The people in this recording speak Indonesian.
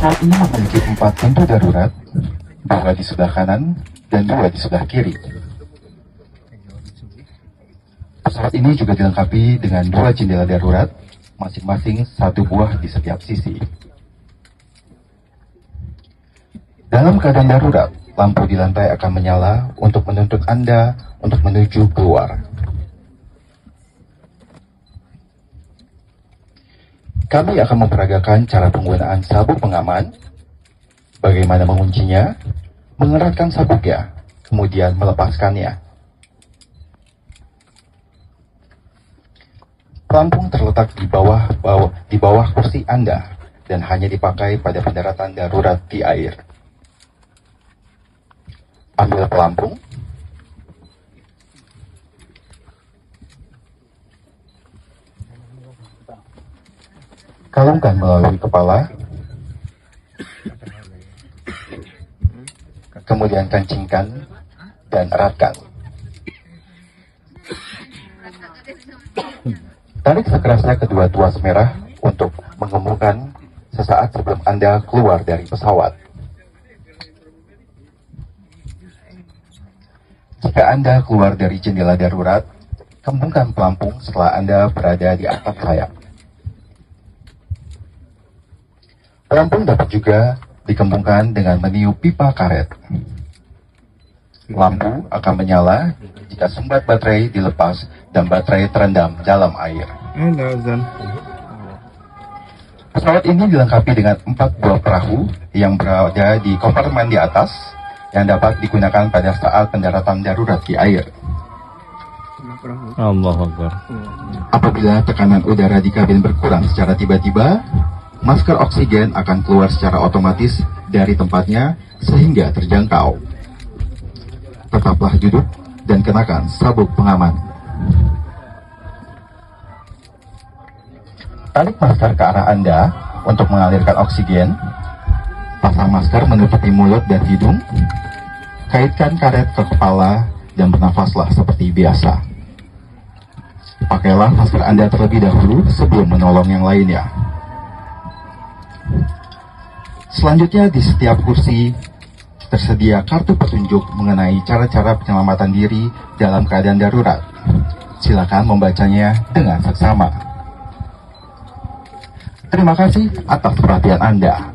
Pesawat ini memiliki 4 pintu darurat, 2 di sebelah kanan dan 2 di sebelah kiri. Pesawat ini juga dilengkapi dengan 2 jendela darurat, masing-masing 1 buah di setiap sisi. Dalam keadaan darurat, lampu di lantai akan menyala untuk menuntut Anda untuk menuju keluar. Kami akan memperagakan cara penggunaan sabuk pengaman, bagaimana menguncinya, mengeratkan sabuknya, kemudian melepaskannya. Pelampung terletak di bawah kursi Anda dan hanya dipakai pada pendaratan darurat di air. Ambil pelampung, kalungkan melalui kepala, kemudian kencingkan dan eratkan. Tarik sekerasnya kedua tuas merah untuk mengemukkan sesaat sebelum Anda keluar dari pesawat. Jika Anda keluar dari jendela darurat, kembungkan pelampung setelah Anda berada di atap sayap. Pelampung dapat juga dikembungkan dengan meniup pipa karet. Lampu akan menyala jika sumbat baterai dilepas dan baterai terendam dalam air. Pesawat ini dilengkapi dengan 4 buah perahu yang berada di kompartemen di atas yang dapat digunakan pada saat pendaratan darurat di air. Allahu Akbar. Apabila tekanan udara di kabin berkurang secara tiba-tiba, masker oksigen akan keluar secara otomatis dari tempatnya sehingga terjangkau. Tetaplah duduk dan kenakan sabuk pengaman. Tarik masker ke arah Anda untuk mengalirkan oksigen. Pasang masker menutupi mulut dan hidung. Kaitkan karet ke kepala dan bernafaslah seperti biasa. Pakailah masker Anda terlebih dahulu sebelum menolong yang lainnya. Selanjutnya di setiap kursi tersedia kartu petunjuk mengenai cara-cara penyelamatan diri dalam keadaan darurat. Silakan membacanya dengan seksama. Terima kasih atas perhatian Anda.